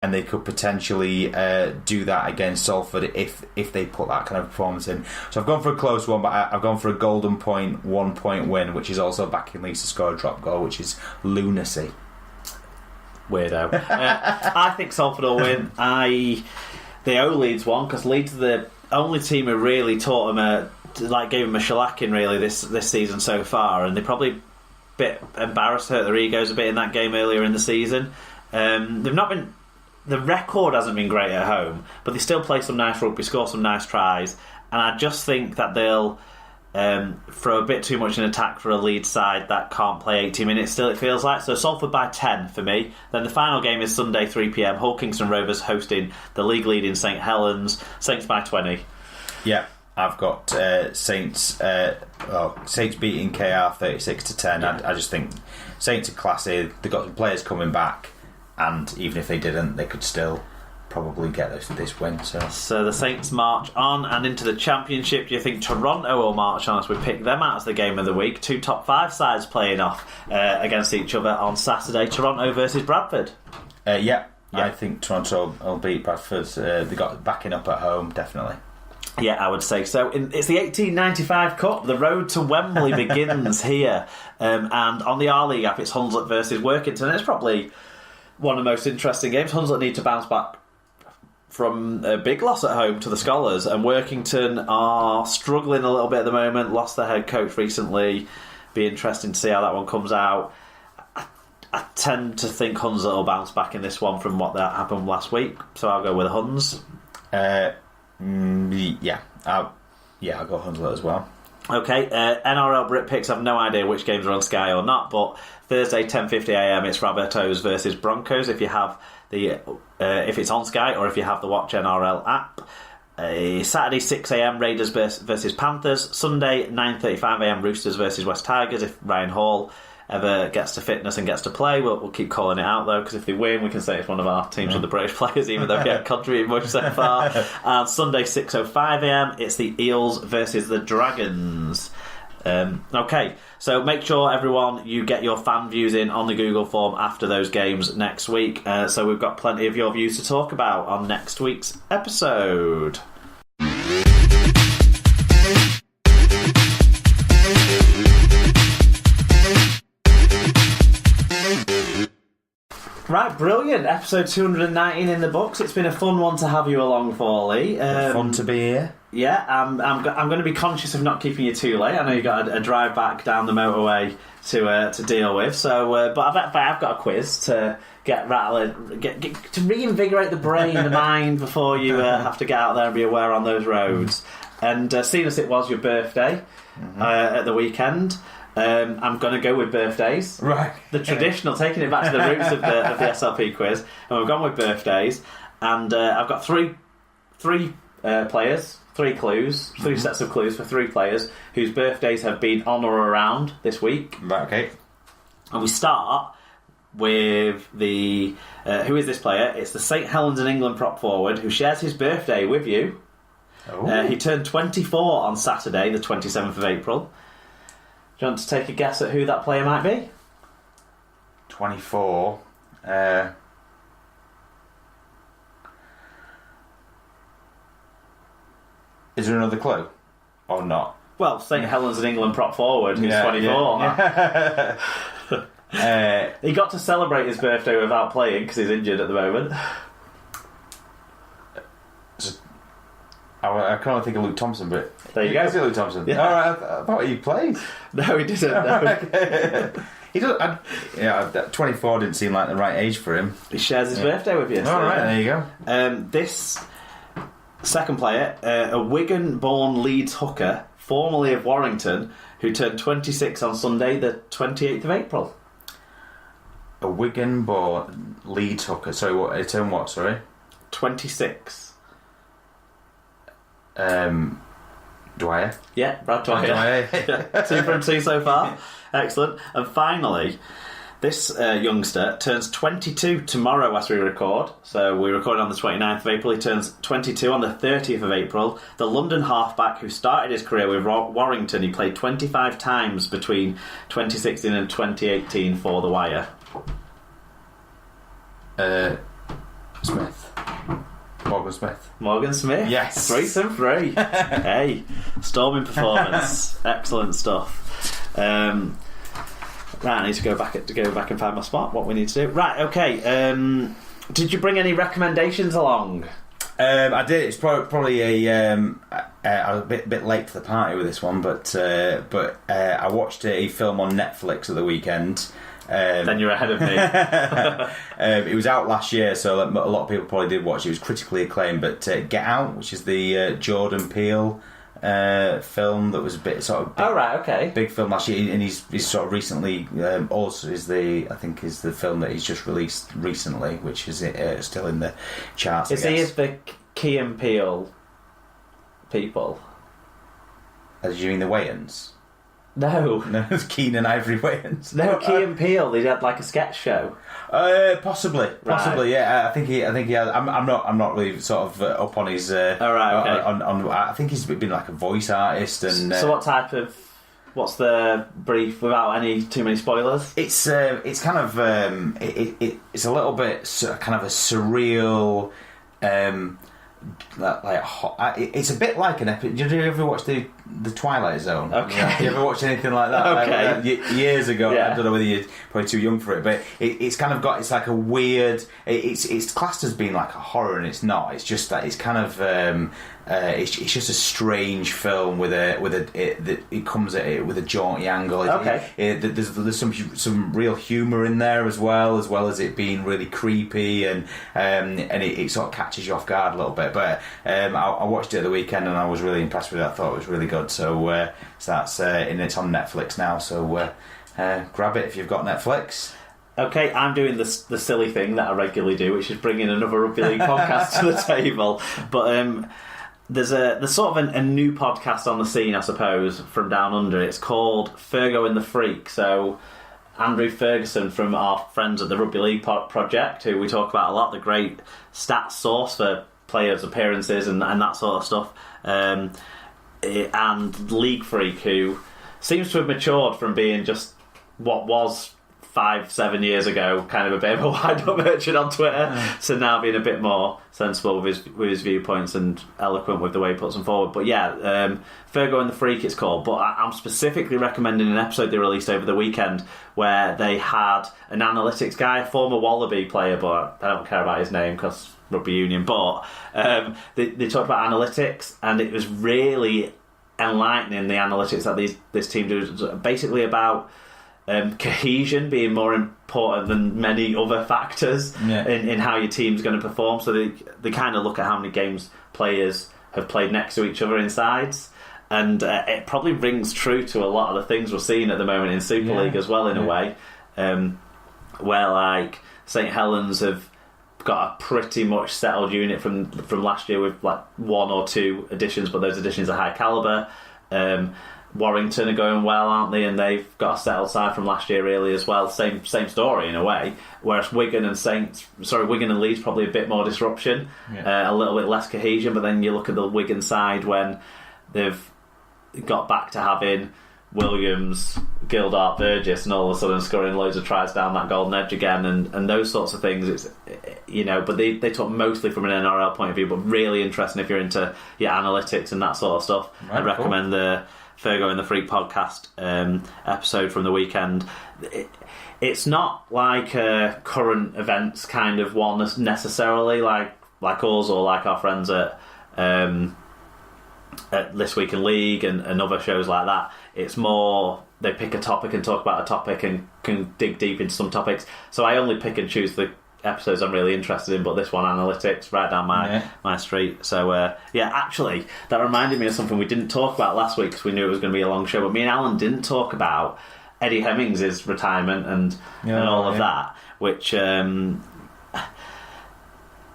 and they could potentially do that against Salford if they put that kind of performance in. So I've gone for a close one, but I've gone for a golden point, 1 point win, which is also backing Leeds to score a drop goal, which is lunacy. Weirdo. I think Salford will win. They owe Leeds one, because Leeds are the only team who really taught them gave them a shellacking really this season so far, and they probably a bit embarrassed, hurt their egos a bit in that game earlier in the season. They've not been. The record hasn't been great at home, but they still play some nice rugby, score some nice tries, and I just think that they'll throw a bit too much in attack for a Leeds side that can't play 80 minutes still, it feels like. So Salford by 10 for me. Then the final game is Sunday 3pm, Hull Kingston Rovers hosting the league leading St Helens. Saints by 20. Yeah, I've got Saints beating KR 36-10. Yeah. I just think Saints are classy. They've got players coming back, and even if they didn't, they could still probably get this win. So the Saints march on and into the Championship. Do you think Toronto will march on as we pick them out as the game of the week? Two top 5 sides playing off against each other on Saturday. Toronto versus Bradford. Yeah. I think Toronto will beat Bradford. They got backing up at home, definitely. Yeah, I would say so. It's the 1895 Cup. The road to Wembley begins here. And on the R-League app, it's Hunslet versus Workington. It's probably one of the most interesting games. Hunslet need to bounce back from a big loss at home to the Scholars, and Workington are struggling a little bit at the moment. Lost their head coach recently. Be interesting to see how that one comes out. I tend to think Hunslet will bounce back in this one from what that happened last week, so I'll go with the Huns. I'll go Hunslet as well. Okay, NRL Brit picks. I've no idea which games are on Sky or not, but Thursday 10:50am it's Rabbitohs versus Broncos if you have if it's on Sky, or if you have the Watch NRL app. Saturday 6am Raiders versus Panthers. Sunday 9:35am Roosters versus West Tigers if Ryan Hall ever gets to fitness and gets to play. We'll keep calling it out though, because if they win we can say it's one of our teams with the British players, even though we haven't contributed much so far. And Sunday 6:05am it's the Eels versus the Dragons. Okay, so make sure everyone you get your fan views in on the Google form after those games next week, so we've got plenty of your views to talk about on next week's episode. Right, brilliant. Episode 219 in the books. It's been a fun one to have you along for, Lee. Fun to be here. Yeah, I'm going to be conscious of not keeping you too late. I know you've got a drive back down the motorway to deal with. So, but I've got a quiz to get rattling, to reinvigorate the brain, the mind before you have to get out there and be aware on those roads. And seeing as it was your birthday at the weekend, I'm going to go with birthdays. Right. The traditional, taking it back to the roots of the SLP quiz. And we've gone with birthdays. And I've got three players, 3 clues, 3 sets of clues for 3 players whose birthdays have been on or around this week. Right, okay. And we start with the... who is this player? It's the St Helens in England prop forward who shares his birthday with you. He turned 24 on Saturday, the 27th of April. Do you want to take a guess at who that player might be? 24. Is there another clue? Or not? Well, St Helens in England prop forward who's 24. Yeah. He got to celebrate his birthday without playing because he's injured at the moment. I can only think of Luke Thompson, but... There you go. Is it Luke Thompson? Yeah. Alright, I thought he played. No, he didn't. No. He doesn't. 24 didn't seem like the right age for him. He shares his birthday with you. Alright, there you go. This second player, a Wigan-born Leeds hooker, formerly of Warrington, who turned 26 on Sunday, the 28th of April. A Wigan-born Leeds hooker. Sorry, what? It turned what? Sorry. 26. Dwyer. Yeah, Brad Dwyer. Yeah. 2 from 2 so far. Excellent. And finally, this youngster turns 22 tomorrow as we record. So we record on the 29th of April. He turns 22 on the 30th of April. The London halfback who started his career with Warrington. He played 25 times between 2016 and 2018 for the Wire. Smith. Morgan Smith. Morgan Smith. Yes. 3-3. Hey, storming performance. Excellent stuff. Right, I need to go back and find my spot. What we need to do. Right. Okay. Did you bring any recommendations along? I did. It's probably I was a bit late to the party with this one, but I watched a film on Netflix at the weekend. Then you're ahead of me. It was out last year, so a lot of people probably did watch it. It was critically acclaimed, but Get Out, which is the Jordan Peele film that was a bit sort of big film last year, and he's sort of recently also is the film that he's just released recently, which is still in the charts. Is he the Key and Peele people? As you mean the Wayans? No, it's Keenan Ivory Wayans. No, Key and Peele. They had like a sketch show. Possibly, right. Yeah. I think he has. I'm not really sort of up on his. On I think he's been like a voice artist and. So what type of? What's the brief without any too many spoilers? It's kind of it's a little bit kind of a surreal. It's a bit like an epic. Did you ever watch the Twilight Zone? Okay. Yeah. You ever watch anything like that? Okay. Years ago. Yeah. I don't know whether you're probably too young for it, but it's kind of got. It's like a weird. It's classed as being like a horror, and it's not. It's just that it's kind of. It's just a strange film it comes at it with a jaunty angle. There's some real humour in there as well as it being really creepy and it sort of catches you off guard a little bit. But I watched it at the weekend and I was really impressed with it. I thought it was really good. So that's and it's on Netflix now. So grab it if you've got Netflix. Okay, I'm doing the silly thing that I regularly do, which is bringing another rugby league podcast to the table. But there's sort of a new podcast on the scene, I suppose, from down under. It's called Fergo and the Freak. So Andrew Ferguson from our friends at the Rugby League Project, who we talk about a lot, the great stats source for players' appearances and that sort of stuff, and League Freak, who seems to have matured from being just what was 5-7 years ago, kind of a bit of a wind-up merchant on Twitter, to now being a bit more sensible with his viewpoints and eloquent with the way he puts them forward. But yeah, Fergo and the Freak it's called. But I'm specifically recommending an episode they released over the weekend where they had an analytics guy, a former Wallaby player, but I don't care about his name because rugby union. But they talked about analytics, and it was really enlightening, the analytics that this team do. Basically about cohesion being more important than many other factors in how your team's going to perform. So they kind of look at how many games players have played next to each other in sides, and it probably rings true to a lot of the things we're seeing at the moment in Super League as well, in a way, where like St Helens have got a pretty much settled unit from last year with like 1 or 2 additions, but those additions are high calibre. Warrington are going well, aren't they? And they've got a settled side from last year, really, as well. Same story in a way. Whereas Wigan and Leeds probably a bit more disruption, a little bit less cohesion. But then you look at the Wigan side when they've got back to having Williams, Gildart, Burgess, and all of a sudden scoring loads of tries down that golden edge again, and those sorts of things. It's but they talk mostly from an NRL point of view, but really interesting if you're into your analytics and that sort of stuff. Right, I'd recommend the Fergo and the Freak podcast episode from the weekend. It's not like a current events kind of one necessarily, like us or like our friends at This Week in League and other shows like that. It's more they pick a topic and talk about a topic and can dig deep into some topics. So I only pick and choose the episodes I'm really interested in, but this one, analytics, right down my street. So actually that reminded me of something we didn't talk about last week because we knew it was going to be a long show, but me and Alan didn't talk about Eddie Hemmings' retirement and all of that, which I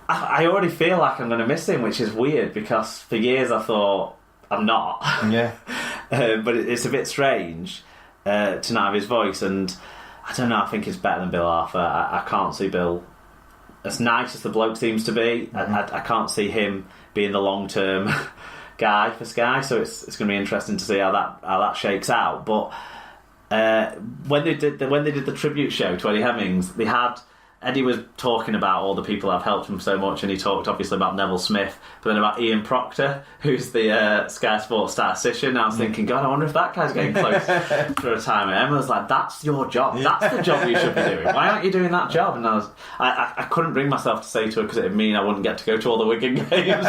already feel like I'm going to miss him, which is weird because for years I thought I'm not. But it's a bit strange to not have his voice, and I don't know, I think he's better than Bill Arthur. I can't see Bill, as nice as the bloke seems to be, I can't see him being the long-term guy for Sky, so it's going to be interesting to see how that shakes out. But when they did the tribute show to Eddie Hemmings, they had Eddie was talking about all the people that have helped him so much, and he talked obviously about Neville Smith, but then about Ian Proctor, who's the Sky Sports statistician. And I was thinking, God, I wonder if that guy's getting close for a time. And Emma was like, that's your job. That's the job you should be doing. Why aren't you doing that job? And I couldn't bring myself to say to her because it would mean I wouldn't get to go to all the Wigan games.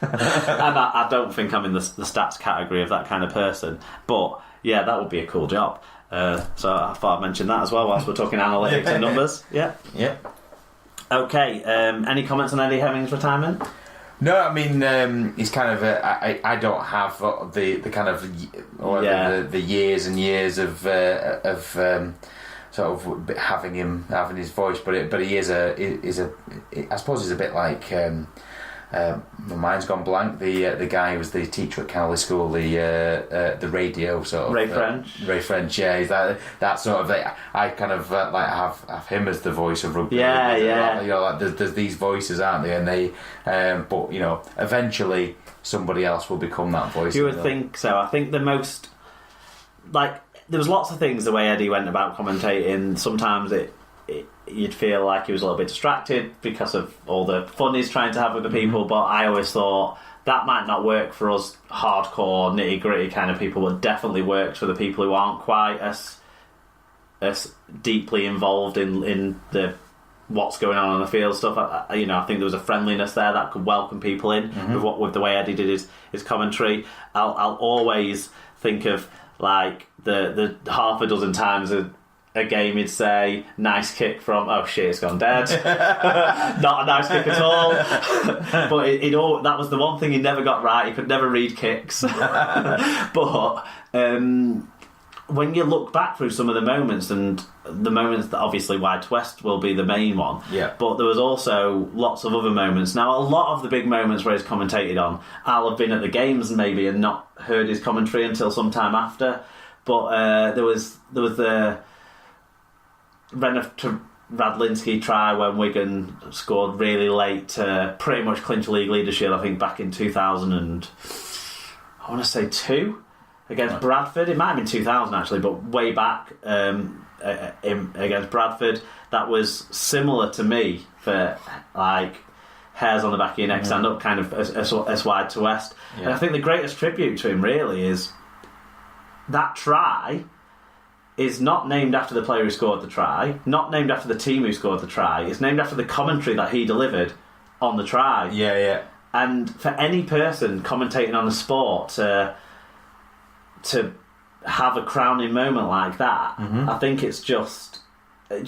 And I don't think I'm in the stats category of that kind of person. But yeah, that would be a cool job. So I thought I'd mention that as well whilst we're talking analytics and numbers. Yeah. Okay. Any comments on Eddie Hemming's retirement? No, I mean he's kind of I don't have the kind of the years and years of sort of having his voice, but he is a I suppose he's a bit like. My mind's gone blank. The guy who was the teacher at Cowley School, the radio sort of Ray French. Yeah, he's that sort of. I kind of like have him as the voice of rugby. Yeah. You know, like there's these voices, aren't there? And they, but you know, eventually somebody else will become that voice. You would think so. I think the most like there was lots of things the way Eddie went about commentating. Sometimes you'd feel like he was a little bit distracted because of all the fun he's trying to have with the people, but I always thought that might not work for us hardcore, nitty-gritty kind of people, but definitely works for the people who aren't quite as deeply involved in the what's going on the field stuff. I think there was a friendliness there that could welcome people in with the way Eddie did his commentary. I'll always think of like the half a dozen times a game he'd say, nice kick from, oh shit, it's gone dead. Not a nice kick at all. But that was the one thing he never got right. He could never read kicks. But when you look back through some of the moments, and the moments that obviously Wide to West will be the main one, but there was also lots of other moments. Now, a lot of the big moments where he's commentated on, I'll have been at the games maybe and not heard his commentary until some time after. But there was the Renner to Radlinski try when Wigan scored really late to pretty much clinch league leadership, I think back in 2002 against Bradford. It might have been 2000 actually, but way back against Bradford. That was similar to me for like hairs on the back of your neck stand up, kind of as Wide to West. And I think the greatest tribute to him really is that try is not named after the player who scored the try, not named after the team who scored the try. It's named after the commentary that he delivered on the try. And for any person commentating on a sport to have a crowning moment like that, I think it just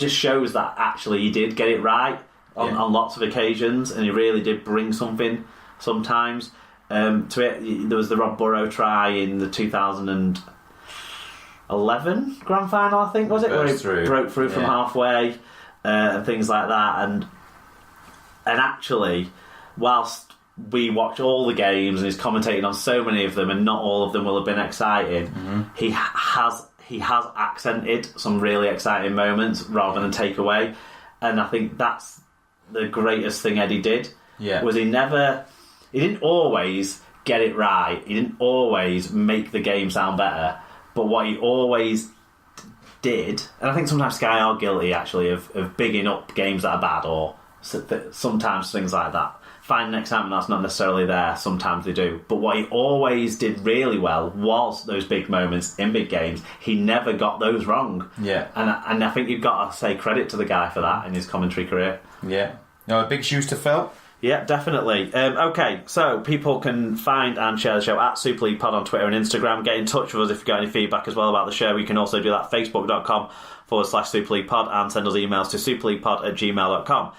shows that actually he did get it right on lots of occasions, and he really did bring something sometimes to it. There was the Rob Burrow try in the 2011 grand final, I think, was it, where he broke through from halfway and things like that. And actually, whilst we watch all the games and he's commentating on so many of them, and not all of them will have been exciting, he has accented some really exciting moments rather than take away. And I think that's the greatest thing Eddie did. Was he didn't always get it right. He didn't always make the game sound better. But what he always did, and I think sometimes Sky are guilty actually of bigging up games that are bad, or sometimes things like that. Finding excitement that's not necessarily there, sometimes they do. But what he always did really well was those big moments in big games. He never got those wrong. And I think you've got to say credit to the guy for that in his commentary career. No, big shoes to fill. Yeah, definitely. Okay, so people can find and share the show at Super League Pod on Twitter and Instagram. Get in touch with us if you've got any feedback as well about the show. You can also do that at facebook.com/Super League Pod and send us emails to superleaguepod@gmail.com.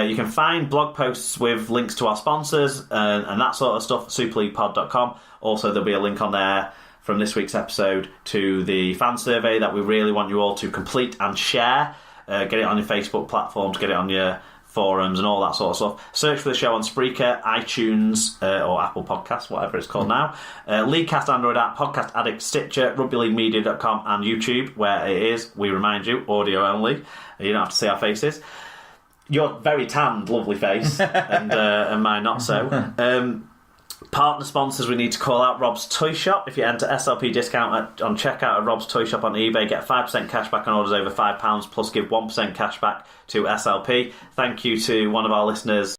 You can find blog posts with links to our sponsors and that sort of stuff at superleaguepod.com. Also, there'll be a link on there from this week's episode to the fan survey that we really want you all to complete and share. Get it on your Facebook platforms, get it on your forums and all that sort of stuff. Search for the show on Spreaker, iTunes or Apple Podcasts, whatever it's called now. Leaguecast Android app, Podcast Addict, Stitcher, rugbyleaguemedia.com and YouTube, where it is, we remind you, audio only. You don't have to see our faces. Your very tanned, lovely face and mine not so. Partner sponsors we need to call out: Rob's Toy Shop. If you enter SLP discount on checkout at Rob's Toy Shop on eBay, get 5% cash back on orders over £5, plus give 1% cash back to SLP. Thank you to one of our listeners,